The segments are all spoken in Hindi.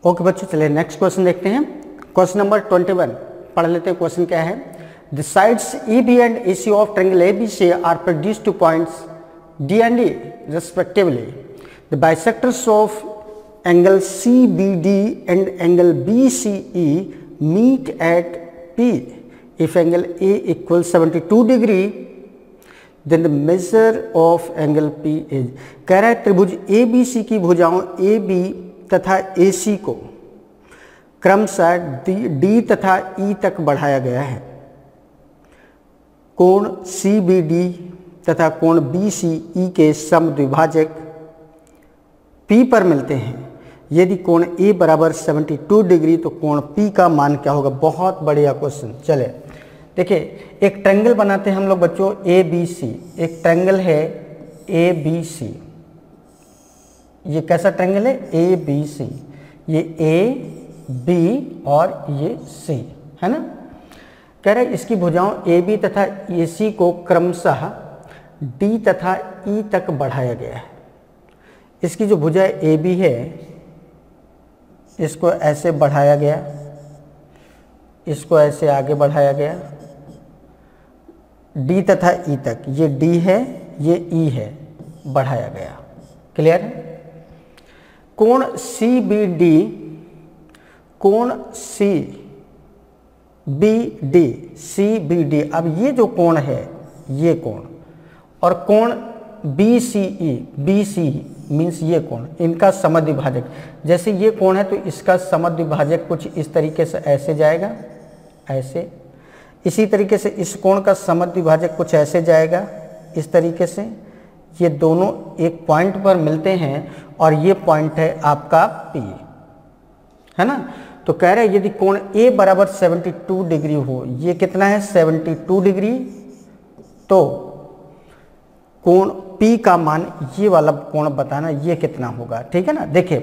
ओके बच्चों, चलिए नेक्स्ट क्वेश्चन देखते हैं। क्वेश्चन नंबर 21 पढ़ लेते हैं। क्वेश्चन क्या है? The sides EB and AC of triangle ABC are produced to points D and E respectively. The bisectors of angle CBD and angle BCE meet at P. If angle A equals 72 degree, then the measure of angle P is। कह रहा है त्रिभुज ABC की भुजाओं AB तथा AC को क्रमशः D तथा E तक बढ़ाया गया है। कोण CBD तथा कोण BCE के समद्विभाजक P पर मिलते हैं। यदि कोण A बराबर 72 डिग्री तो कोण P का मान क्या होगा? बहुत बढ़िया क्वेश्चन। चले देखिए, एक ट्रायंगल बनाते हैं हम लोग बच्चों ABC। एक ट्रायंगल है ABC। ये कैसा ट्रायंगल है? ABC। ये A B और ये C है ना। कह रहे इसकी भुजाओं AB तथा AC को क्रमशः D तथा E तक बढ़ाया गया है। इसकी जो भुजा AB है इसको ऐसे बढ़ाया गया, इसको ऐसे आगे बढ़ाया गया D तथा E तक। ये D है, ये E है, बढ़ाया गया। क्लियर है? कोण CBD, कोण CBD, अब ये जो कोण है ये कोण, और कोण BCE मीन्स ये कोण, इनका समद्विभाजक। जैसे ये कोण है तो इसका समद्विभाजक कुछ इस तरीके से ऐसे जाएगा, ऐसे। इसी तरीके से इस कोण का समद्विभाजक कुछ ऐसे जाएगा, इस तरीके से। ये दोनों एक पॉइंट पर मिलते हैं और ये पॉइंट है आपका P, है ना। तो कह रहे हैं यदि कोण A बराबर 72 डिग्री हो, ये कितना है? 72 डिग्री, तो कोण P का मान, ये वाला कोण बताना, ये कितना होगा। ठीक है ना। देखिए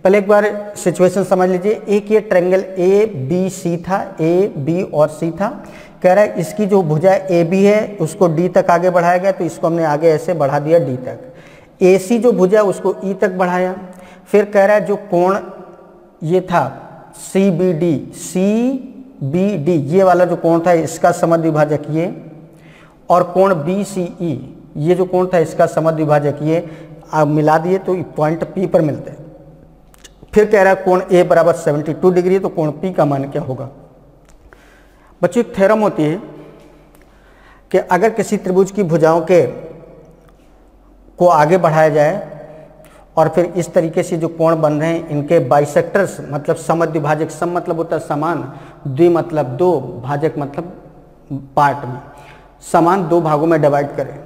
पहले एक बार सिचुएशन समझ लीजिए। एक ये ट्रायंगल ABC था, A B और C था। कह रहा है इसकी जो भुजा AB है उसको D तक आगे बढ़ाया गया, तो इसको हमने आगे ऐसे बढ़ा दिया D तक। AC जो भुजा उसको E तक बढ़ाया। फिर कह रहा है जो कोण ये था CBD, ये वाला जो कोण था इसका समद्विभाजक ये, और कोण BCE, ये जो कोण था इसका समद्विभाजक ये, आप मिला दिए तो पॉइंट P पर मिलते हैं। फिर कह रहा है कोण A बराबर 72 डिग्री, तो कोण P का मान क्या होगा? बच्चों एक थ्योरम होती है कि अगर किसी त्रिभुज की भुजाओं के को आगे बढ़ाया जाए और फिर इस तरीके से जो कोण बन रहे हैं इनके बाइसेक्टर्स मतलब समद्विभाजक, सम मतलब होता है समान, द्वि मतलब दो, भाजक मतलब पार्ट में, समान दो भागों में डिवाइड करें,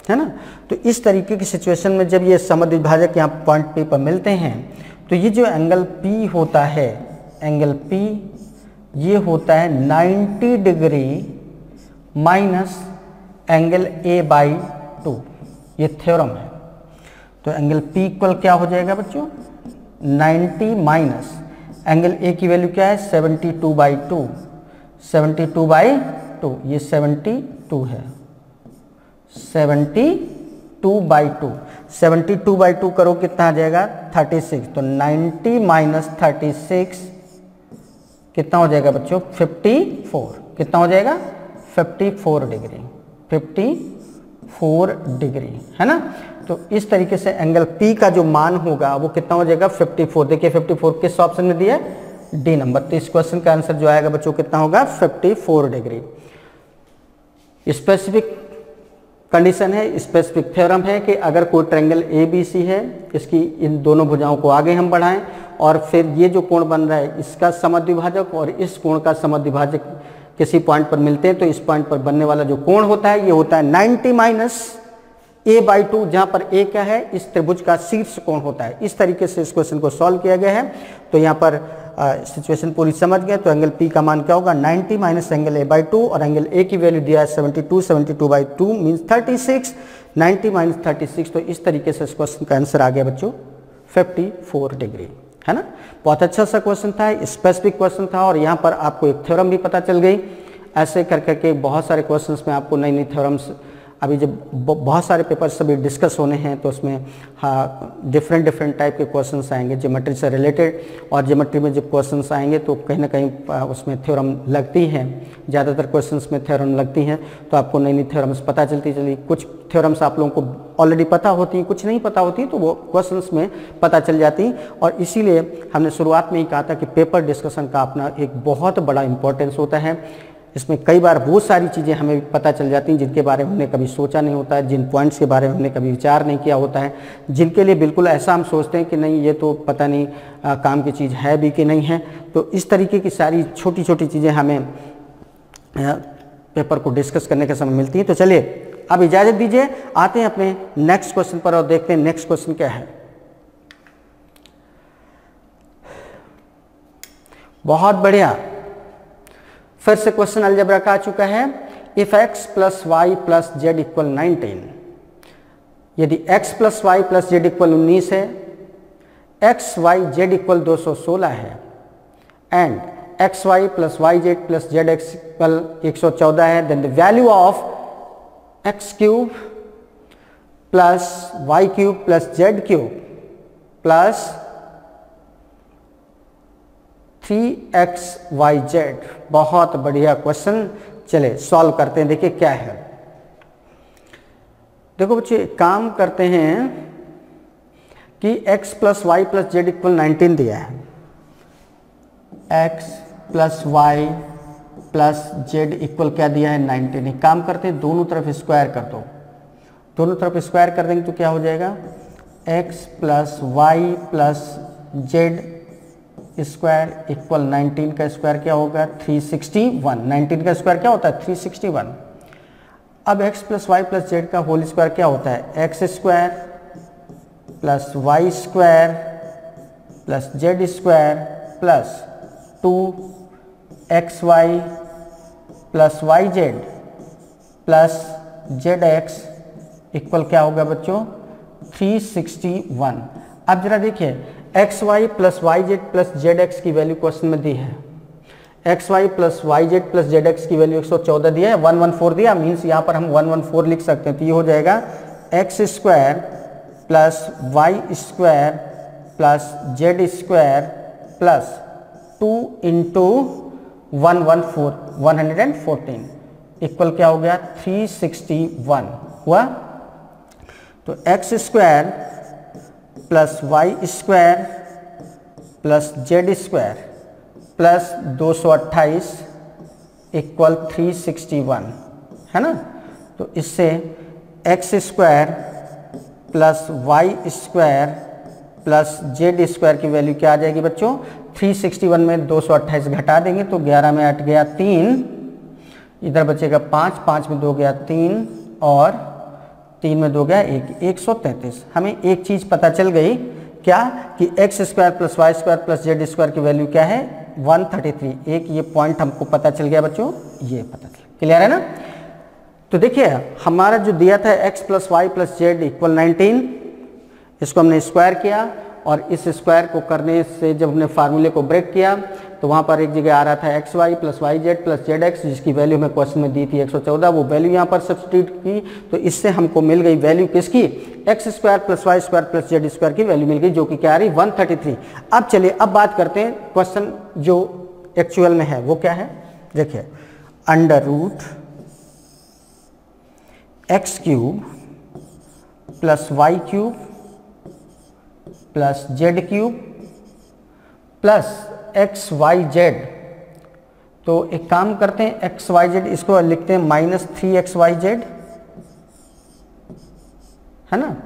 है ना। तो इस तरीके की सिचुएशन में जब ये समद्विभाजक यहाँ पॉइंट P पर मिलते हैं तो ये जो एंगल P होता है, एंगल P ये होता है 90 डिग्री माइनस एंगल A/2। ये थ्योरम है। तो एंगल P इक्वल क्या हो जाएगा बच्चों? 90 माइनस एंगल A की वैल्यू क्या है? 72/2। 72/2, ये 72 है। 72/2, 72/2 करो कितना आ जाएगा? 36। तो 90 माइनस 36 कितना हो जाएगा बच्चों? 54। कितना हो जाएगा? 54 डिग्री, 54 डिग्री, है ना। तो इस तरीके से एंगल P का जो मान होगा वो कितना हो जाएगा? 54। देखिए 54 किस ऑप्शन में दिया है? D number. तो इस क्वेश्चन का आंसर जो आएगा बच्चों कितना होगा? 54 डिग्री। स्पेसिफिक कंडीशन है, स्पेसिफिक थ्योरम है कि अगर कोई ट्रायंगल ABC है, इसकी इन दोनों भुजाओं को आगे हम बढ़ाएं और फिर ये जो कोण बन रहा है इसका समद्विभाजक और इस कोण का समद्विभाजक किसी पॉइंट पर मिलते हैं, तो इस पॉइंट पर बनने वाला जो कोण होता है ये होता है 90 माइनस A/2, जहाँ पर A क्या है? इस त्रिभुज का शीर्ष कोण होता है। इस तरीके से इस क्वेश्चन को सॉल्व किया गया है। तो यहाँ पर सिचुएशन पूरी समझ गए। तो एंगल P का मान क्या होगा? 90 माइनस एंगल A/2, और एंगल A की वैल्यू दिया है 72, 72/2 मीन्स 36, 90 माइनस 36। तो इस तरीके से इस क्वेश्चन का आंसर आ गया बच्चों 54 डिग्री, है ना। बहुत अच्छा सा क्वेश्चन था, स्पेसिफिक क्वेश्चन था, और यहाँ पर आपको एक थ्योरम भी पता चल गई। ऐसे कर करके बहुत सारे क्वेश्चंस में आपको नई नई थ्योरम्स अभी जब बहुत सारे पेपर्स अभी डिस्कस होने हैं तो उसमें हाँ डिफरेंट टाइप के क्वेश्चंस आएंगे ज्योमेट्री से रिलेटेड, और ज्योमेट्री में जब क्वेश्चंस आएंगे तो कहीं ना कहीं उसमें थ्योरम लगती हैं, ज़्यादातर क्वेश्चंस में थ्योरम लगती हैं, तो आपको नई नई थ्योरम्स पता चली कुछ थ्योरम्स आप लोगों को ऑलरेडी पता होती हैं, कुछ नहीं पता होती तो वो क्वेश्चंस में पता चल जाती। और इसीलिए हमने शुरुआत में ही कहा था कि पेपर डिस्कशन का अपना एक बहुत बड़ा इंपॉर्टेंस होता है। इसमें कई बार बहुत सारी चीज़ें हमें पता चल जाती हैं जिनके बारे में हमने कभी सोचा नहीं होता है, जिन पॉइंट्स के बारे में हमने कभी विचार नहीं किया होता है, जिनके लिए बिल्कुल ऐसा हम सोचते हैं कि नहीं ये तो पता नहीं काम की चीज़ है भी कि नहीं है। तो इस तरीके की सारी छोटी छोटी चीज़ें हमें पेपर को डिस्कस करने के समय मिलती हैं। तो चलिए अब इजाज़त दीजिए, आते हैं अपने नेक्स्ट क्वेश्चन पर और देखते हैं नेक्स्ट क्वेश्चन क्या है। बहुत बढ़िया, फिर से क्वेश्चन अलजेब्रा का आ चुका है। If x plus y plus z equal 19, यदि x plus y plus z equal 19 है, x वाई जेड इक्वल 216 है, and x y plus y z plus z x equal 114 है, then the value of x cube plus y cube plus z cube plus 3xyz। बहुत बढ़िया क्वेश्चन, चले सॉल्व करते हैं, देखिए क्या है। देखो बच्चे काम करते हैं कि x plus y plus z equal 19 दिया है, x plus y plus z equal क्या दिया है 19। एक काम करते हैं दोनों तरफ स्क्वायर कर दो, दोनों तरफ स्क्वायर कर देंगे तो क्या हो जाएगा x plus y plus z square equal 19 का स्क्वायर क्या होगा 361। 19 का स्क्वायर क्या होता है 361। अब x plus y plus z का होल स्क्वायर क्या होता है x square plus y square plus z square plus 2xy plus y z plus z x equal क्या होगा बच्चों 361। अब जरा देखिए x y plus y z plus z x की वैल्यू क्वेश्चन में दी है, x y plus y z plus z x की वैल्यू 114 दिया है, 114 दिया, मीन्स यहाँ पर हम 114 लिख सकते हैं। तो ये हो जाएगा x square plus y square plus z square plus 2 into 114 equal क्या हो गया 361 हुआ। तो x square plus y square plus z square plus 228 equal 361 है ना। तो इससे x square plus y square plus z square की वैल्यू क्या आ जाएगी बच्चों 361 में 228 घटा देंगे तो 11 में 8 गया 3, इधर बचेगा 5, 5 में 2 गया 3 और 3 में 2 गया 1, 133। हमें एक चीज़ पता चल गई क्या कि x square plus y square plus z square की वैल्यू क्या है 133। एक ये पॉइंट हमको पता चल गया बच्चों, ये पता चल क्लियर है ना। तो देखिए हमारा जो दिया था x plus y plus z equal 19, इसको हमने स्क्वायर किया और इस स्क्वायर को करने से जब हमने फार्मूले को ब्रेक किया तो वहाँ पर एक जगह आ रहा था x y plus y z plus z x, जिसकी वैल्यू हमें क्वेश्चन में दी थी 114, वो वैल्यू यहाँ पर सब्स्टिट्यूट की तो इससे हमको मिल गई वैल्यू किसकी x square plus y square plus z square की वैल्यू मिल गई जो कि क्या आ रही 133। अब चलिए अब बात करते हैं क्वेश्चन जो एक्चुअल में है वो क्या है। देखिए under root x cube plus y cube plus z cube plus x y z. तो एक काम करते हैं एक्स वाई जेड इसको लिखते हैं -3xyz है ना।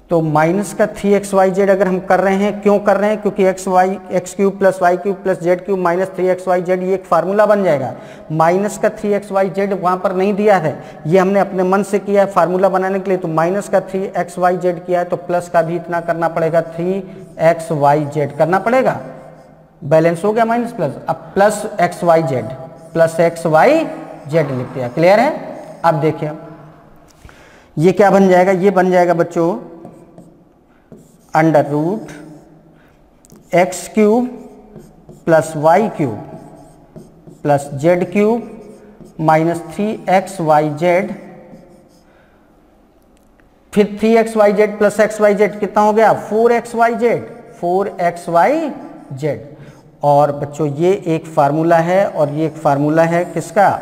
तो माइनस का 3xyz अगर हम कर रहे हैं, क्यों कर रहे हैं क्योंकि x cube plus y cube plus z cube minus 3xyz ये एक फार्मूला बन जाएगा। माइनस का 3xyz वहाँ पर नहीं दिया है, ये हमने अपने मन से किया है फार्मूला बनाने के लिए। तो माइनस का 3xyz किया है तो प्लस का भी इतना करना पड़ेगा 3xyz करना पड़ेगा, बैलेंस हो गया माइनस प्लस। अब प्लस xyz लिख दिया, क्लियर है। अब देखिए ये क्या बन जाएगा, ये बन जाएगा बच्चों under root x cube plus y cube plus z cube minus 3xyz फिर 3xyz प्लस xyz कितना हो गया 4xyz। और बच्चों ये एक फार्मूला है और ये एक फार्मूला है किसका,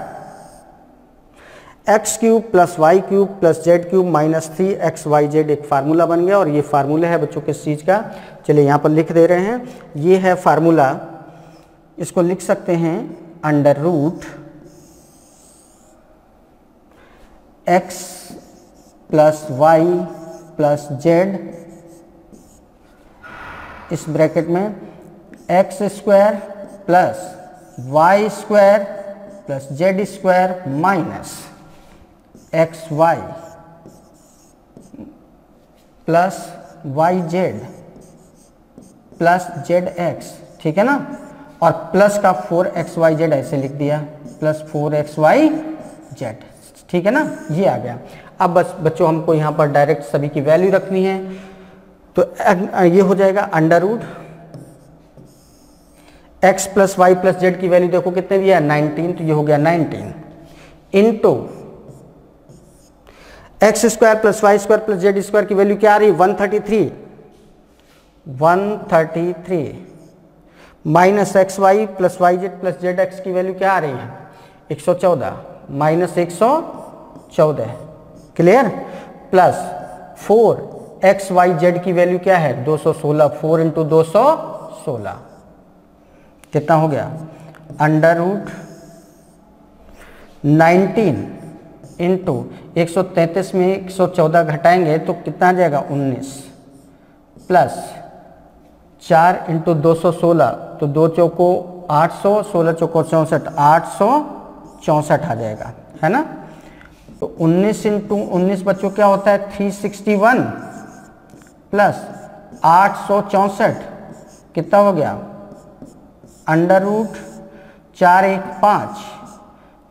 x cube plus y cube plus z cube minus 3xyz एक फार्मूला बन गया। और ये फार्मूला है बच्चों किस चीज़ का, चलिए यहाँ पर लिख दे रहे हैं, ये है फार्मूला, इसको लिख सकते हैं under root x plus y plus z, इस ब्रैकेट में x square plus y square plus z square minus x y plus y z plus z x, ठीक है ना, और प्लस का 4xyz ऐसे लिख दिया, प्लस 4xyz, ठीक है ना, ये आ गया। अब बस बच्चों हमको यहाँ पर डायरेक्ट सभी की वैल्यू रखनी है, तो ये हो जाएगा under root x plus y plus z की वैल्यू देखो कितने दिया 19, तो ये हो गया 19 into x square plus y square plus z square की वैल्यू क्या आ रही है 133 minus x y plus y z plus z x की वैल्यू क्या आ रही है 114 माइनस 114, क्लियर, प्लस 4xyz की वैल्यू क्या है 216, 4 इंटू 216 कितना हो गया अंडर रूट 19 इंटू 133 में 114 घटाएंगे तो कितना आ जाएगा 19 प्लस 4 इंटू 216, तो 2 चौको 800, 16 चौको 64, 864 आ जाएगा, है ना। तो 19 इंटू 19 बच्चों क्या होता है 361 प्लस 864 कितना हो गया अंडर रूट 4 1 5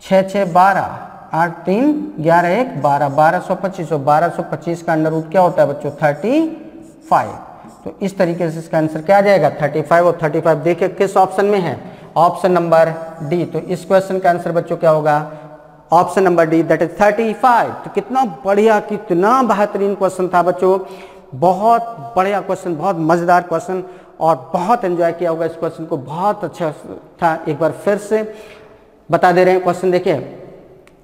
6 6 12 8 3 11 1 12 1225, और 1225 का अंडर रूट क्या होता है बच्चों 35। तो इस तरीके से इसका आंसर क्या आ जाएगा 35, और 35 देखिए किस ऑप्शन में है, ऑप्शन नंबर डी। तो इस क्वेश्चन का आंसर बच्चों क्या होगा option number D, that is 35। तो कितना बढ़िया, कितना बेहतरीन क्वेश्चन था बच्चों, बहुत बढ़िया क्वेश्चन, बहुत मजेदार क्वेश्चन, और बहुत एंजॉय किया होगा इस क्वेश्चन को, बहुत अच्छा था। एक बार फिर से बता दे रहे हैं क्वेश्चन, देखिए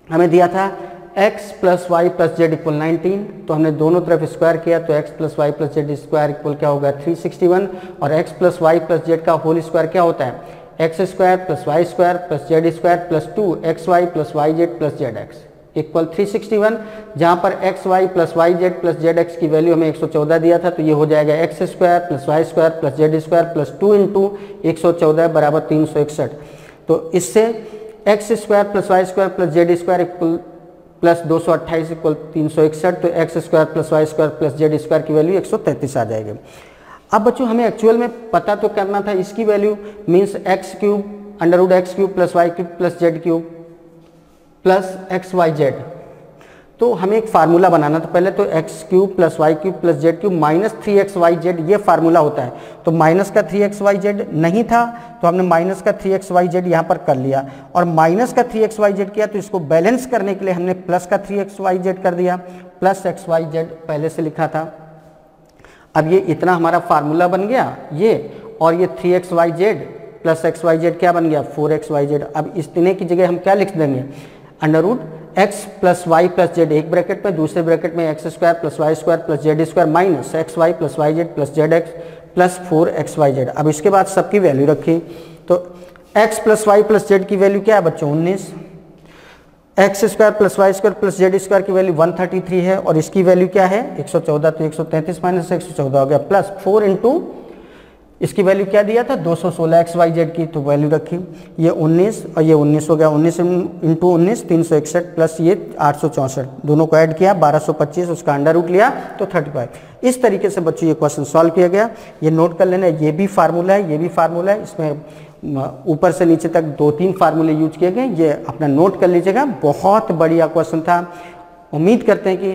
हमें दिया था x plus y plus z equal 19, तो हमने दोनों तरफ स्क्वायर किया, तो x plus y plus z square equal क्या होगा 361, और x plus y plus z का होल स्क्वायर क्या होता है x square plus y square plus z square plus 2xy plus y z plus z x equal 361, जहाँ पर x y plus y z plus z x की वैल्यू हमें 114 दिया था, तो ये हो जाएगा x square plus y square plus z square plus 2 into 114 बराबर 361। तो इससे x square plus y square plus z square equal plus 228 equal 361, तो x square plus y square plus z square की वैल्यू 133 आ जाएगी। अब बच्चों हमें एक्चुअल में पता तो करना था इसकी value, means x cube under root x cube plus y cube plus z cube plus x y z. तो हमें एक फार्मूला बनाना था, पहले तो x cube plus y cube plus z cube minus 3xyz ये फार्मूला होता है। तो माइनस का 3xyz नहीं था, तो हमने माइनस का 3xyz यहाँ पर कर लिया, और माइनस का 3xyz किया, तो इसको बैलेंस करने के लिए हमने प्लस का 3xyz कर दिया, प्लस xyz पहले से लिखा था। अब ये इतना हमारा फार्मूला बन गया ये, और ये 3xyz प्लस xyz क्या बन गया 4xyz। अब इतने की जगह हम क्या लिख देंगे under root x plus y plus z एक ब्रैकेट में, दूसरे ब्रैकेट में x square plus y square plus z square minus x y plus y z plus z x plus 4xyz। अब इसके बाद सबकी वैल्यू रखी, तो x plus y plus z की वैल्यू क्या है बच्चों 19, x square plus y square plus z square की वैल्यू 133 है, और इसकी वैल्यू क्या है 114, तो 133 माइनस 114 हो गया, प्लस 4 इंटू इसकी वैल्यू क्या दिया था 216 xyz की, तो वैल्यू रखी, ये 19 और ये 19 हो गया, 19 इंटू 19 361 प्लस ये 864, दोनों को ऐड किया 1225, उसका अंडर रूट लिया तो 35। इस तरीके से बच्चों ये क्वेश्चन सॉल्व किया गया। ये नोट कर लेना, ये भी फार्मूला है, ये भी फार्मूला है, इसमें ऊपर से नीचे तक 2-3 फार्मूले यूज किए गए, ये अपना नोट कर लीजिएगा। बहुत बढ़िया क्वेश्चन था। उम्मीद करते हैं कि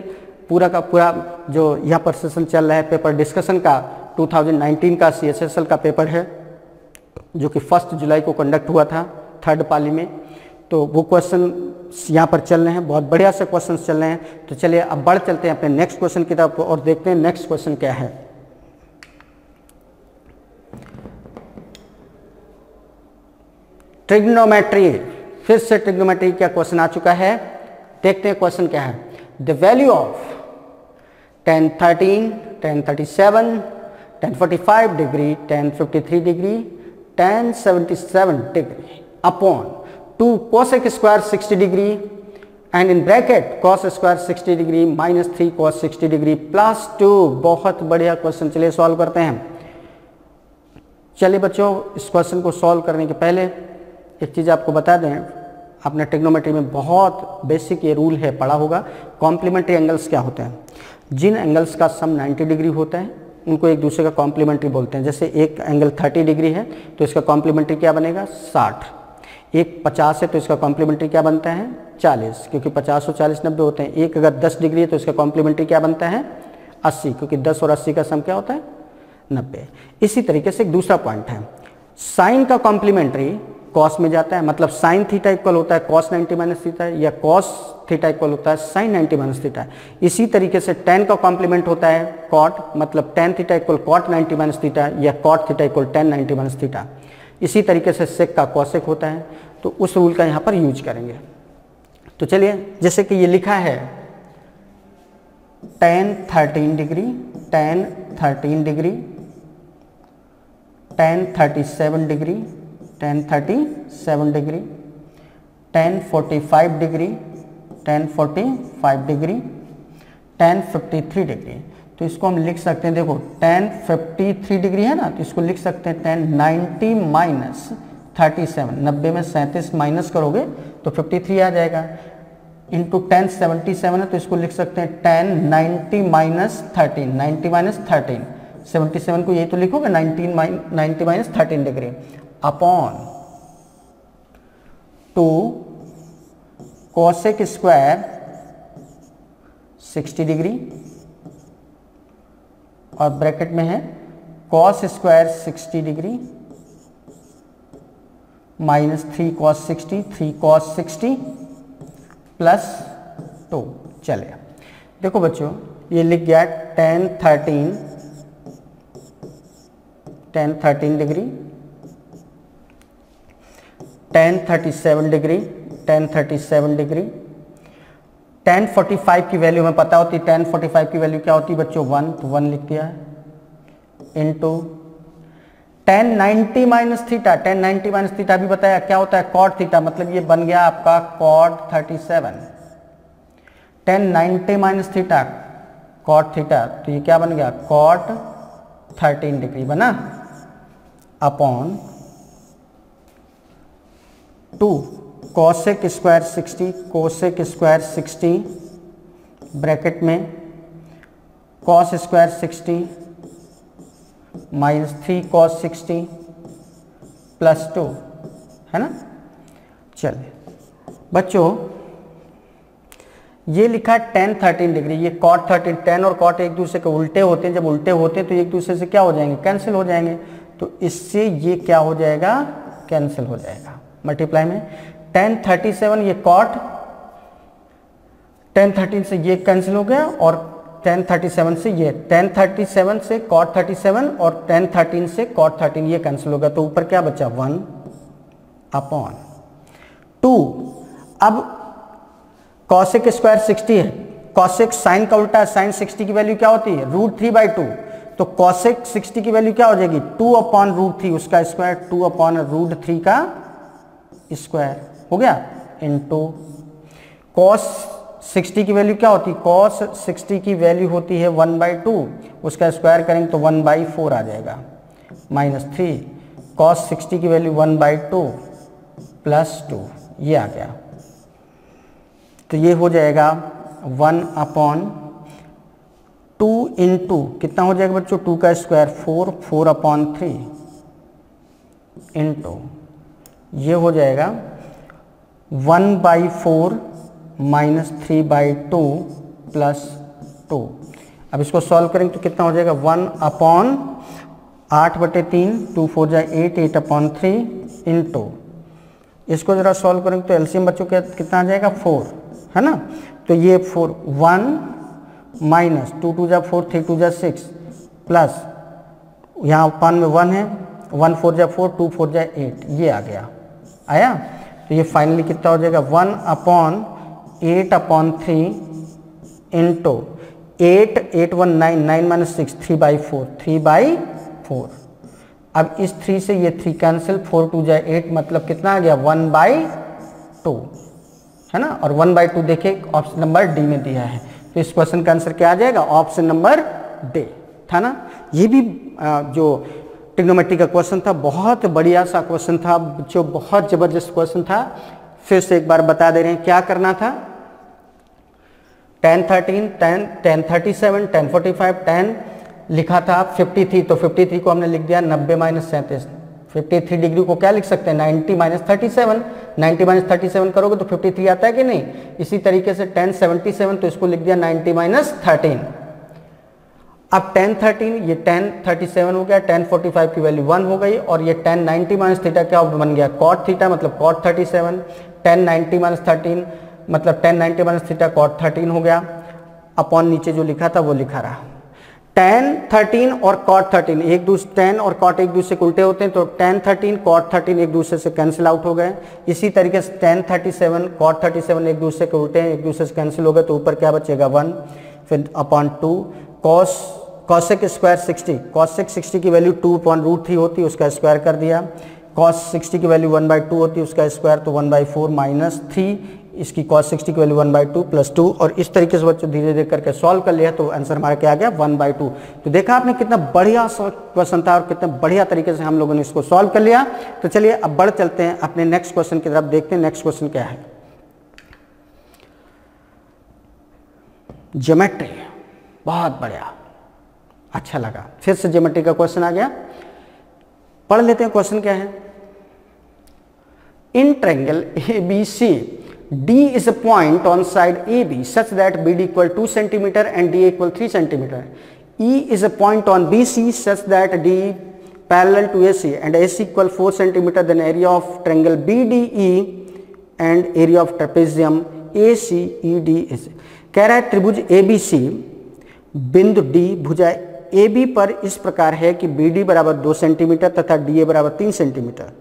पूरा का पूरा जो यहाँ पर सेशन चल रहा है पेपर डिस्कशन का 2019 का CHSL का पेपर है, जो कि 1 जुलाई को कंडक्ट हुआ था 3rd पाली में, तो वो क्वेश्चन यहाँ पर चल रहे हैं, बहुत बढ़िया से क्वेश्चन चल रहे हैं। तो चलिए अब बढ़ चलते हैं अपने नेक्स्ट क्वेश्चन की तरफ और देखते हैं नेक्स्ट क्वेश्चन क्या है। ट्रिग्नोमेट्री, फिर से ट्रिग्नोमेट्री का क्वेश्चन आ चुका है। देखते हैं क्वेश्चन क्या है। The value of tan 13, tan 37, tan 45 degree, tan 53 degree, tan 77 degree upon 2 cosec square 60 degree and in bracket cos square 60 degree minus 3 cos 60 degree plus 2। बहुत बढ़िया क्वेश्चन, चलिए सॉल्व करते हैं। चलिए बच्चों, इस क्वेश्चन को सॉल्व करने के पहले एक चीज़ आपको बता दें, आपने ट्रिग्नोमेट्री में बहुत बेसिक ये रूल है पढ़ा होगा, कॉम्प्लीमेंट्री एंगल्स क्या होते हैं। जिन एंगल्स का सम 90 डिग्री होता है उनको एक दूसरे का कॉम्प्लीमेंट्री बोलते हैं। जैसे एक एंगल 30 डिग्री है तो इसका कॉम्प्लीमेंट्री क्या बनेगा 60, एक 50 है तो इसका कॉम्प्लीमेंट्री क्या बनता है 40, क्योंकि 50 और 40 90 होते हैं। एक अगर 10 डिग्री है तो इसका कॉम्प्लीमेंट्री क्या बनता है 80, क्योंकि 10 और 80 का सम क्या होता है 90। इसी तरीके से एक दूसरा पॉइंट है, साइन का कॉम्प्लीमेंट्री कॉस में जाता है, मतलब साइन थीटा इक्वल होता है कॉस 90 माइनस थीटा, या कॉस थीटा इक्वल होता है साइन 90 माइनस थीटा। इसी तरीके से tan का कॉम्प्लीमेंट होता है कॉट, मतलब tan theta equal cot 90 minus theta, या cot theta equal tan 90 minus theta. इसी तरीके से सेक का कॉसेक होता है, तो उस रूल का यहाँ पर यूज करेंगे। तो चलिए, जैसे कि ये लिखा है tan 13 degree, tan 13 degree, tan 37 degree, tan 37 degree, tan 45 degree, tan 45 degree, tan 53 degree. तो इसको हम लिख सकते हैं, देखो tan 53 डिग्री है ना, तो इसको लिख सकते हैं tan 90 माइनस 37, 90 में 37 माइनस करोगे तो 53 आ जाएगा, इंटू tan 77 है तो इसको लिख सकते हैं tan 90 माइनस 13, 90 माइनस 13, 77 को यही तो लिखोगे 90 minus 13 degree upon 2 cosec square 60 degree और ब्रैकेट में है cos square 60 degree minus 3 cos 60, 3 cos 60 plus 2। चलिए देखो बच्चों, ये लिख गया tan 13 degree, tan 37 degree, tan 37 degree, tan 45 की वैल्यू हमें पता होती है, tan 45 की वैल्यू क्या होती है बच्चों 1, तो 1 लिख दिया है, into tan 90 minus theta, tan 90 minus theta भी बताया क्या होता है cot थीटा, मतलब ये बन गया आपका cot 37, tan 90 minus theta cot theta, तो ये क्या बन गया cot 13 डिग्री बना, upon 2 cosec square 60, cosec square 60 bracket में cos square 60 minus 3 cos 60 plus 2, है ना। चलिए बच्चों, ये लिखा है tan 13 डिग्री, ये cot 13, tan और cot एक दूसरे के उल्टे होते हैं, जब उल्टे होते हैं तो एक दूसरे से क्या हो जाएंगे कैंसिल हो जाएंगे, तो इससे ये क्या हो जाएगा कैंसिल हो जाएगा, मल्टीप्लाई में tan 37 ये cot, tan 13 से ये कैंसिल हो गया और tan 37 से ये, tan 37 से cot 37 और tan 13 से cot 13 ये कैंसिल हो गया, तो ऊपर क्या बचा 1 अपॉन 2। अब cosec स्क्वायर 60 है, cosec साइन का उल्टा है, साइन 60 की वैल्यू क्या होती है √3/2, तो cosec 60 की वैल्यू क्या हो जाएगी 2 अपॉन √3 उसका स्क्वायर, 2 अपॉन √3 का स्क्वायर हो गया, इंटू cos 60 की वैल्यू क्या होती है, cos 60 की वैल्यू होती है 1/2, उसका स्क्वायर करेंगे तो 1/4 आ जाएगा, माइनस 3 cos 60 की वैल्यू 1/2 प्लस 2, ये आ गया, तो ये हो जाएगा 1 अपॉन 2 इंटू कितना हो जाएगा बच्चों 2 का स्क्वायर 4, 4 अपॉन 3 इंटू ये हो जाएगा 1/4 माइनस 3/2 प्लस 2। अब इसको सॉल्व करेंगे तो कितना हो जाएगा 1 अपॉन 8/3, 2 4 जा 8, 8 अपॉन 3 इंटू इसको जरा सॉल्व करेंगे तो एलसीएम बच्चों के कितना आ जाएगा 4, है ना। तो ये 4 1 माइनस 2 2 जा 4 3 2 जा 6 प्लस यहाँ पान में 1 है 1 4 जा 4 2 4 जा 8, ये आ गया, आया। तो ये फाइनली कितना हो जाएगा 1/8/3 इंटू 8 8 1 9 9 माइनस 6 3/4 3/4। अब इस 3 से ये 3 कैंसिल 4 2 जा 8 मतलब कितना आ गया 1/2, है ना। और 1/2 देखिए ऑप्शन नंबर डी में दिया है, तो इस क्वेश्चन का आंसर क्या आ जाएगा ऑप्शन नंबर डी था ना। ये भी जो ट्रिग्नोमेट्री का क्वेश्चन था बहुत बढ़िया सा क्वेश्चन था, जो बहुत जबरदस्त क्वेश्चन था। फिर से एक बार बता दे रहे हैं क्या करना था। 10 13 10 10 37 10 45 10 लिखा था 53, तो 53 को हमने लिख दिया 90 माइनस 37। 53 डिग्री को क्या लिख सकते हैं 90 माइनस 37। 90 माइनस 37 करोगे तो 53 आता है कि नहीं। इसी तरीके से 10 77 तो इसको लिख दिया 90 माइनस 13। अब 10 13 ये 10 37 हो गया, 10 45 की वैल्यू 1 हो गई, और ये 10 90 माइनस थीटा क्या बन गया cot थीटा मतलब cot 37। 10 90 माइनस 13 मतलब 10 90 माइनस थीटा cot 13 हो गया, अपॉन नीचे जो लिखा था वो लिखा रहा। 10 13 और cot 13 एक दूसरे 10 और cot एक दूसरे के उल्टे होते हैं, तो 10 13 cot 13 एक दूसरे से कैंसिल आउट हो गए। इसी तरीके से 10 37 cot 37 एक दूसरे के उल्टे हैं, एक दूसरे से कैंसिल हो गए, तो ऊपर क्या बचेगा 1, फिर अपॉन 2 cosec स्क्वायर 60 cosec 60 की वैल्यू 2/√3 होती है, उसका स्क्वायर कर दिया। cos 60 की वैल्यू 1/2 होती है, उसका स्क्वायर तो 1/4 माइनस 3, इसकी cos 60 की वैल्यू 1/2 प्लस 2, और इस तरीके से बच्चों धीरे धीरे करके सॉल्व कर लिया तो आंसर हमारा क्या आ गया 1/2। तो देखा आपने कितना बढ़िया क्वेश्चन था और कितना बढ़िया तरीके से हम लोगों ने इसको सॉल्व कर लिया। तो चलिए अब बढ़ चलते हैं अपने नेक्स्ट क्वेश्चन की तरफ, देखते हैं नेक्स्ट क्वेश्चन क्या है। ज्योमेट्री बहुत बढ़िया, अच्छा लगा, फिर से ज्योमेट्री का क्वेश्चन आ गया। पढ़ लेते हैं क्वेश्चन क्या है। In triangle ABC D is a point on side AB such that BD equal 2 cm and DA equal 3 cm. E is a point on BC such that D parallel to AC and AC equal 4 cm. Then area of triangle BDE and area of trapezium ACED is। कह रहा है त्रिभुज ABC बिंदु D भुजा AB पर इस प्रकार है कि BD बराबर 2 सेंटीमीटर तथा DA बराबर 3 सेंटीमीटर।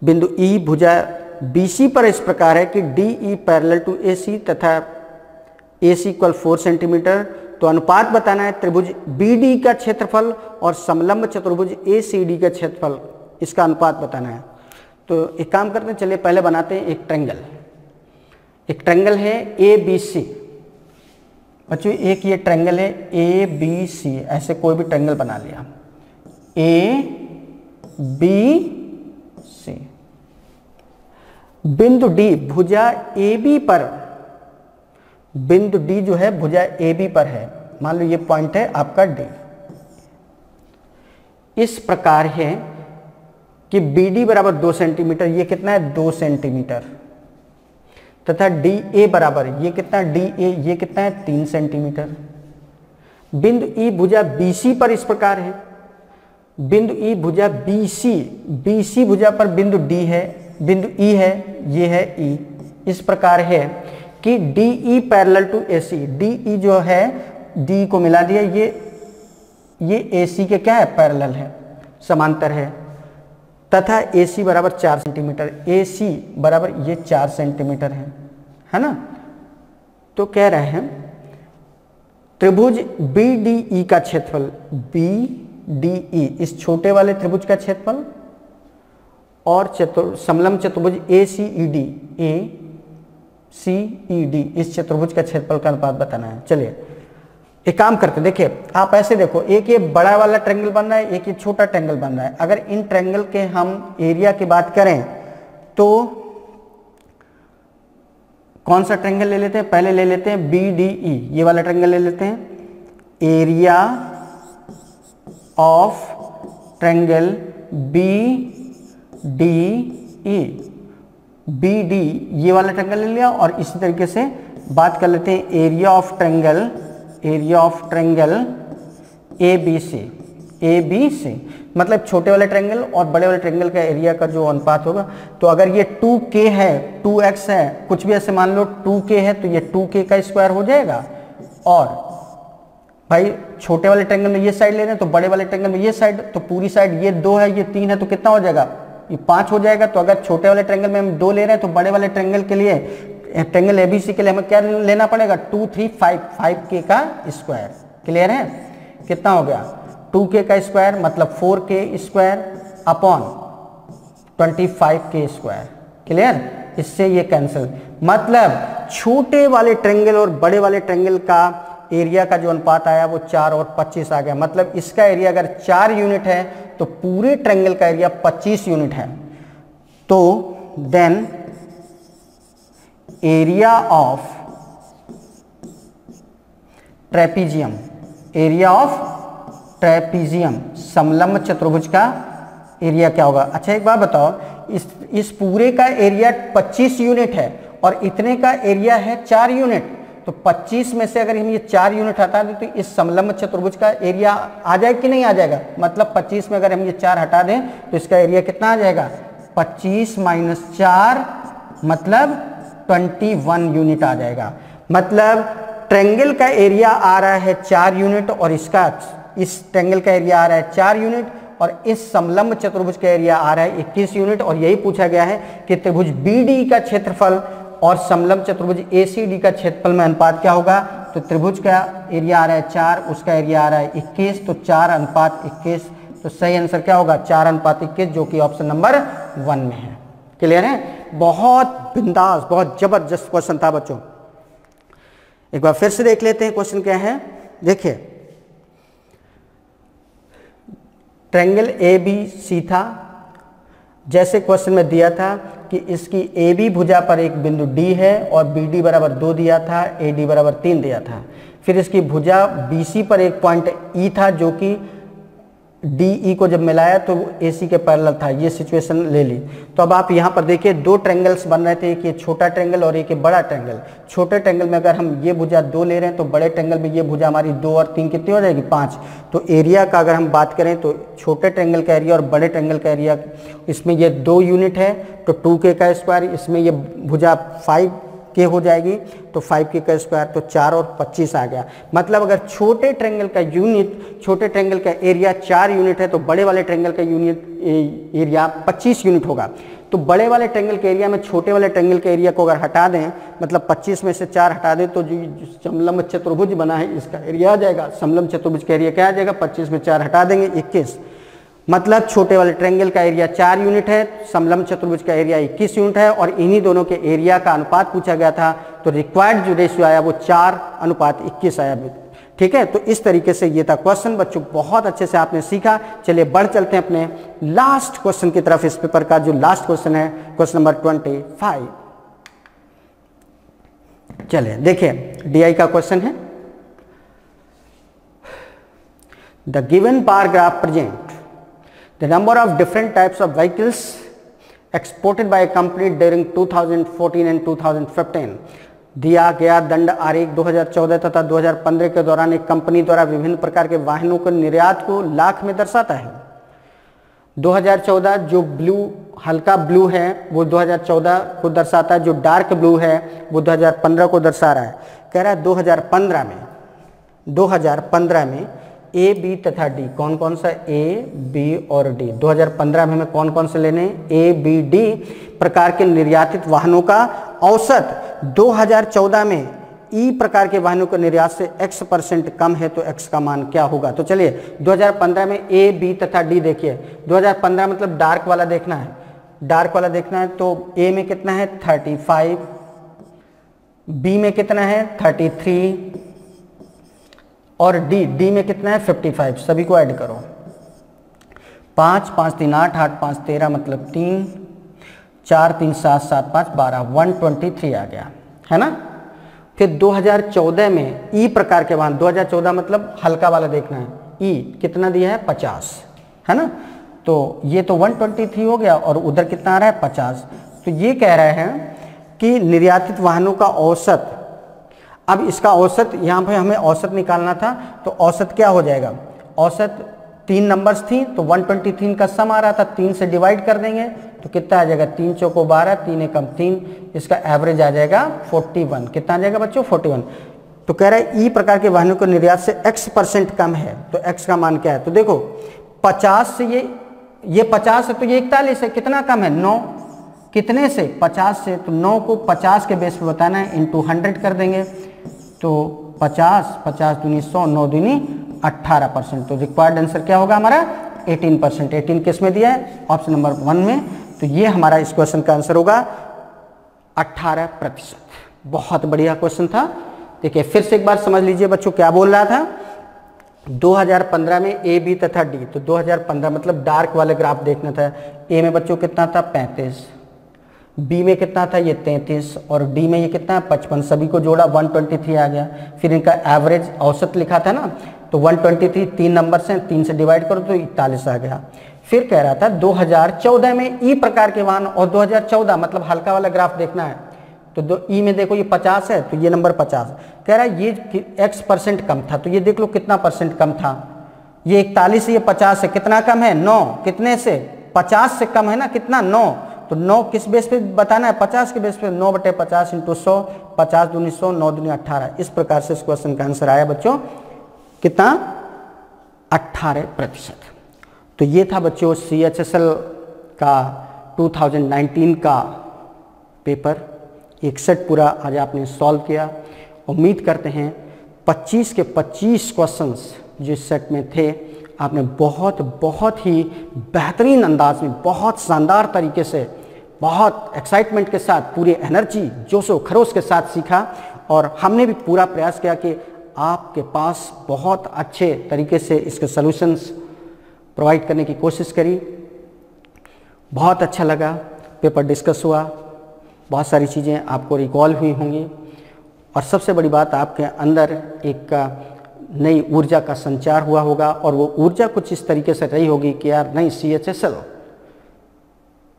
बिंदु E भुजा BC पर इस प्रकार है कि DE पैरेलल टू AC तथा AC इक्वल 4 सेंटीमीटर। तो अनुपात बताना है त्रिभुज BD का क्षेत्रफल और समलंब चतुर्भुज ACD का क्षेत्रफल, इसका अनुपात बताना है। तो एक काम करते हैं, चलिए पहले बनाते हैं एक ट्रायंगल। एक ट्रायंगल है ABC बच्चों, एक ये ट्रायंगल है ABC, ऐसे कोई भी ट्रायंगल बना लिया ABC। बिंदु D भुजा AB पर, बिंदु D जो है भुजा AB पर है, मान लो ये पॉइंट है आपका D। इस प्रकार है कि BD बराबर 2 सेंटीमीटर, ये कितना है 2 सेंटीमीटर, तथा DA बराबर ये कितना DA ये कितना है 3 सेंटीमीटर। बिंदु E भुजा BC पर इस प्रकार है, बिंदु E भुजा BC भुजा पर बिंदु D है, बिंदु E है, ये है E। इस प्रकार है कि DE parallel to AC, DE जो है D को मिला दिया, ये AC के क्या है पैरेलल है, समांतर है, तथा AC बराबर 4 सेंटीमीटर, AC बराबर ये 4 सेंटीमीटर है ना। तो कह रहे हैं त्रिभुज BDE का क्षेत्रफल, BDE इस छोटे वाले त्रिभुज का क्षेत्रफल, और समलंब चतुर्भुज ACED इस चतुर्भुज का क्षेत्रफल का अनुपात बताना है। चलिए एक काम करते, देखिए आप ऐसे देखो, एक ये बड़ा वाला ट्रायंगल बन रहा है, एक ये छोटा ट्रायंगल बन रहा है। अगर इन ट्रायंगल के हम एरिया की बात करें तो कौन सा ट्रायंगल ले लेते हैं, पहले ले लेते हैं BDE, ये वाला ट्रायंगल ले लेते हैं। एरिया ऑफ ट्रायंगल BD ये वाला ट्रायंगल ले लिया, और इसी तरीके से बात कर लेते हैं area of triangle ABC। A B C, मतलब छोटे वाले ट्रायंगल और बड़े वाले ट्रायंगल का एरिया का जो अनुपात होगा। तो अगर ये 2k है, 2x है, कुछ भी ऐसे मान लो 2k है, तो ये 2k का स्क्वायर हो जाएगा। और भाई छोटे वाले ट्रायंगल में ये साइड ले रहे हैं तो बड़े वाले ट्रायंगल में ये साइड, तो पूरी साइड ये 2 है, ये 3 है, तो कितना हो जाएगा, ये 5 हो जाएगा। तो अगर छोटे वाले ट्रायंगल में हम 2 ले रहे हैं तो बड़े वाले ट्रायंगल के लिए, ट्रायंगल एबीसी के लिए हमें क्या लेना पड़ेगा, 2 3 5, 5k का स्क्वायर। क्लियर है, कितना हो गया 2k का स्क्वायर मतलब 4k square upon 25k square. Clear, इससे ये कैंसिल, मतलब छोटे वाले ट्रायंगल और बड़े वाले ट्रायंगल का एरिया का जो अनुपात आया वो 4 और 25 आ गया। मतलब इसका एरिया अगर 4 यूनिट है तो पूरे ट्रायंगल का एरिया 25 यूनिट है। तो then area of trapezium, area of trapezium समलंब चतुर्भुज का एरिया क्या होगा। अच्छा एक बात बताओ, इस पूरे का एरिया 25 यूनिट है और इतने का एरिया है 4 यूनिट, तो 25 में से अगर हम ये 4 यूनिट हटा दें तो इस समलंब चतुर्भुज का एरिया आ जाएगा कि नहीं आ जाएगा। मतलब 25 में अगर हम ये 4 हटा दें तो इसका एरिया कितना आ जाएगा, 25 माइनस 4 मतलब 21 यूनिट आ जाएगा। मतलब ट्रायंगल का एरिया आ रहा है 4 यूनिट और इसका, इस ट्रायंगल का एरिया आ रहा है 4 यूनिट और इस समलंब चतुर्भुज का एरिया आ रहा है 21 यूनिट। और यही पूछा गया है कि त्रिभुज BD का क्षेत्रफल और समलंब चतुर्भुज ACD का क्षेत्रफल में अनुपात क्या होगा। तो त्रिभुज का एरिया आ रहा है 4, उसका एरिया आ रहा है 21, तो 4:21। तो सही आंसर क्या होगा, 4:21, जो कि ऑप्शन नंबर 1 में है। क्लियर है, बहुत बिंदास, बहुत जबरदस्त क्वेश्चन था बच्चों। एक बार फिर से देख लेते हैं क्वेश्चन क्या है। देखिए ट्रायंगल ABC था, जैसे क्वेश्चन में दिया था कि इसकी AB भुजा पर एक बिंदु D है और BD बराबर 2 दिया था, AD बराबर 3 दिया था। फिर इसकी भुजा BC पर एक पॉइंट E था जो कि DE को जब मिलाया तो AC के पैरेलल था। ये सिचुएशन ले ली। तो अब आप यहाँ पर देखिए 2 ट्रायंगल्स बन रहे थे, एक ये छोटा ट्रायंगल और एक ये बड़ा ट्रायंगल। छोटे ट्रायंगल में अगर हम ये भुजा 2 ले रहे हैं तो बड़े ट्रायंगल में ये भुजा हमारी 2 और 3 कितनी हो जाएगी, 5। तो एरिया का अगर हम बात करें तो छोटे ट्रायंगल का एरिया और बड़े ट्रायंगल का एरिया, इसमें ये 2 यूनिट है तो 2k का स्क्वायर, इसमें ये भुजा 5k हो जाएगी तो 5k का स्क्वायर, तो 4 और 25 आ गया। मतलब अगर छोटे ट्रायंगल का यूनिट, छोटे ट्रायंगल का एरिया 4 यूनिट है तो बड़े वाले ट्रायंगल का यूनिट एरिया 25 यूनिट होगा। तो बड़े वाले ट्रायंगल के एरिया में छोटे वाले ट्रायंगल के एरिया को अगर हटा दें, मतलब 25 में से 4 हटा दें तो जो समलंब चतुर्भुज बना है इसका एरिया आ जाएगा। समलंब चतुर्भुज का एरिया क्या आ जाएगा, 25 में 4 हटा देंगे 21। मतलब छोटे वाले ट्रायंगल का एरिया 4 यूनिट है, समलंब चतुर्भुज का एरिया 21 यूनिट है और इन्हीं दोनों के एरिया का अनुपात पूछा गया था। तो रिक्वायर्ड जो रेशियो आया वो 4:21 आया। ठीक है, तो इस तरीके से ये था क्वेश्चन। बच्चों बहुत अच्छे से आपने सीखा। चलिए बढ़ चलते हैं अपने लास्ट क्वेश्चन की तरफ। इस पेपर का जो लास्ट क्वेश्चन है क्वेश्चन नंबर 25। चलिए देखिए DI का क्वेश्चन है। The given bar graph present the number of different types of vehicles exported by a company during 2014 and 2015। दिया गया दंड आरेख 2014 तथा 2015 के दौरान एक कंपनी द्वारा विभिन्न प्रकार के वाहनों के निर्यात को लाख में दर्शाता है। 2014 जो ब्लू, हल्का ब्लू है वो 2014 को दर्शाता है, जो डार्क ब्लू है वो 2015 को दर्शा रहा है। कह रहा है 2015 में A, B तथा D, कौन कौन सा A, B और D 2015 में हमें कौन कौन से लेने, A, B, D प्रकार के निर्यातित वाहनों का औसत 2014 में E प्रकार के वाहनों के निर्यात से X% कम है तो X का मान क्या होगा। तो चलिए 2015 में A, B तथा D देखिए। 2015 मतलब डार्क वाला देखना है, डार्क वाला देखना है। तो A में कितना है 35, B में कितना है 33 और D में कितना है 55। सभी को ऐड करो, 5 5 3 8 8 5 13 मतलब 3 4 3 7 7 5 12 123 आ गया है ना। फिर 2014 में E प्रकार के वाहन, 2014 मतलब हल्का वाला देखना है, E कितना दिया है 50 है ना। तो ये तो 123 हो गया और उधर कितना आ रहा है 50। तो ये कह रहे हैं कि निर्यातित वाहनों का औसत, अब इसका औसत यहाँ पे हमें औसत निकालना था तो औसत क्या हो जाएगा, औसत 3 नंबर्स थी तो 123 का सम आ रहा था, 3 से डिवाइड कर देंगे तो कितना आ जाएगा, 3 चौको 12, 3 एकम 3, इसका एवरेज आ जाएगा 41। कितना आ जाएगा बच्चों, 41। तो कह रहा है ई प्रकार के वाहनों को निर्यात से x% कम है, तो x का मान क्या है, तो देखो 50 से ये 50 है तो ये 41 है, कितना कम है, 9। कितने से, 50 से, तो 9 को 50 के बेस पे बताना है, इंटू 100 कर देंगे तो 50, 50 दूनी 100, 9 दूनी 18%। तो रिक्वायर्ड आंसर क्या होगा हमारा, 18%। 18 किस में दिया है, ऑप्शन नंबर 1 में। तो ये हमारा इस क्वेश्चन का आंसर होगा 18%। बहुत बढ़िया क्वेश्चन था। देखिए फिर से एक बार समझ लीजिए बच्चों क्या बोल रहा था। 2015 में ए, बी तथा डी, तो 2015 मतलब डार्क वाले ग्राफ देखना था। ए में बच्चों कितना था, 35, बी में कितना था, ये 33, और डी में ये कितना है, 55। सभी को जोड़ा 123 आ गया। फिर इनका एवरेज औसत लिखा था ना, तो 123 3 नंबर से 3 से डिवाइड करो तो 41 आ गया। फिर कह रहा था 2014 में ई प्रकार के वाहन, और 2014 मतलब हल्का वाला ग्राफ देखना है, तो ई में देखो ये 50 है तो ये नंबर 50। कह रहा है ये x% कम था, तो ये देख लो कितना परसेंट कम था, ये 41 से ये 50 है, कितना कम है, 9। कितने से, 50 से कम है ना, कितना, 9। तो 9 किस बेस पे बताना है, 50 के बेस पे, 9/50 इंटू 100, 50 दूनी 100, 9 दूनी 18। इस प्रकार से इस क्वेश्चन का आंसर आया बच्चों कितना, 18%। तो ये था बच्चों CHSL का 2019 का पेपर 61 पूरा आज आपने सॉल्व किया। उम्मीद करते हैं 25 के 25 क्वेश्चंस जो इस सेट में थे आपने बहुत ही बेहतरीन अंदाज में, बहुत शानदार तरीके से, बहुत एक्साइटमेंट के साथ, पूरी एनर्जी, जोशो खरोश के साथ सीखा। और हमने भी पूरा प्रयास किया कि आपके पास बहुत अच्छे तरीके से इसके सॉल्यूशंस प्रोवाइड करने की कोशिश करी। बहुत अच्छा लगा, पेपर डिस्कस हुआ, बहुत सारी चीज़ें आपको रिकॉल हुई होंगी, और सबसे बड़ी बात आपके अंदर एक नई ऊर्जा का संचार हुआ होगा। और वो ऊर्जा कुछ इस तरीके से रही होगी कि यार नहीं, CHSL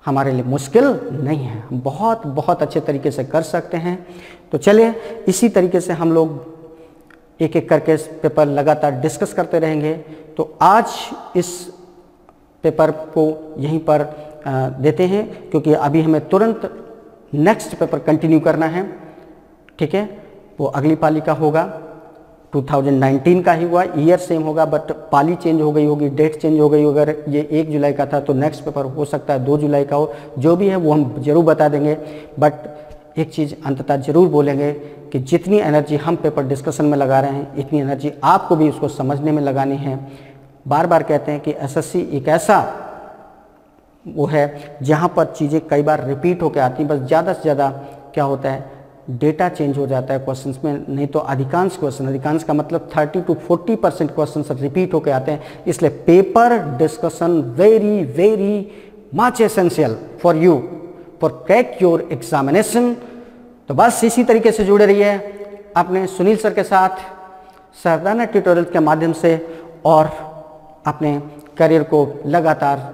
हमारे लिए मुश्किल नहीं है, हम बहुत अच्छे तरीके से कर सकते हैं। तो चलिए इसी तरीके से हम लोग एक एक करके इस पेपर लगातार डिस्कस करते रहेंगे। तो आज इस पेपर को यहीं पर देते हैं, क्योंकि अभी हमें तुरंत नेक्स्ट पेपर कंटिन्यू करना है, ठीक है। वो अगली पाली का होगा, 2019 का ही हुआ, ईयर सेम होगा, बट पाली चेंज हो गई होगी, डेट चेंज हो गई। अगर ये 1 जुलाई का था तो नेक्स्ट पेपर हो सकता है 2 जुलाई का हो। जो भी है वो हम जरूर बता देंगे, बट एक चीज़ अंततः जरूर बोलेंगे कि जितनी एनर्जी हम पेपर डिस्कशन में लगा रहे हैं, इतनी एनर्जी आपको भी उसको समझने में लगानी है। बार बार कहते हैं कि SSC एक ऐसा वो है जहाँ पर चीज़ें कई बार रिपीट होकर आती हैं, बस ज़्यादा से ज़्यादा क्या होता है, डेटा चेंज हो जाता है क्वेश्चंस में, नहीं तो अधिकांश का मतलब 30 to 40% क्वेश्चन रिपीट होकर आते हैं। इसलिए paper discussion very much essential for you for crack your examination. तो बस इसी तरीके से जुड़े रहिए अपने सुनील सर के साथ सरदाना ट्यूटोरियल के माध्यम से, और अपने करियर को लगातार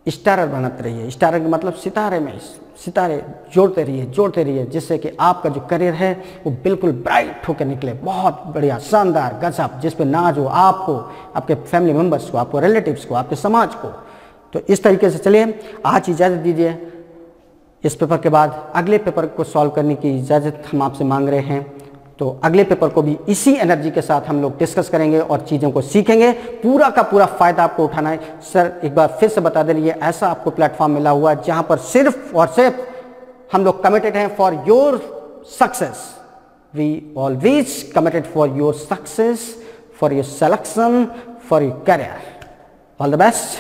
स्टारर बनाते रहिए। स्टारर का मतलब सितारे में सितारे जोड़ते रहिए, जिससे कि आपका जो करियर है वो बिल्कुल ब्राइट होकर निकले, बहुत बढ़िया, शानदार, गजब, जिस पे नाज हो आपको, आपके फैमिली मेम्बर्स को, आपको रिलेटिव्स को, आपके समाज को। तो इस तरीके से चलिए आज इजाज़त दीजिए। इस पेपर के बाद अगले पेपर को सॉल्व करने की इजाज़त हम आपसे मांग रहे हैं। तो अगले पेपर को भी इसी एनर्जी के साथ हम लोग डिस्कस करेंगे और चीज़ों को सीखेंगे। पूरा का पूरा फ़ायदा आपको उठाना है। सर एक बार फिर से बता दें, ये ऐसा आपको प्लेटफॉर्म मिला हुआ है जहाँ पर सिर्फ और सिर्फ हम लोग कमिटेड हैं for your success. We always committed for your success, for your selection, for your career. All the best.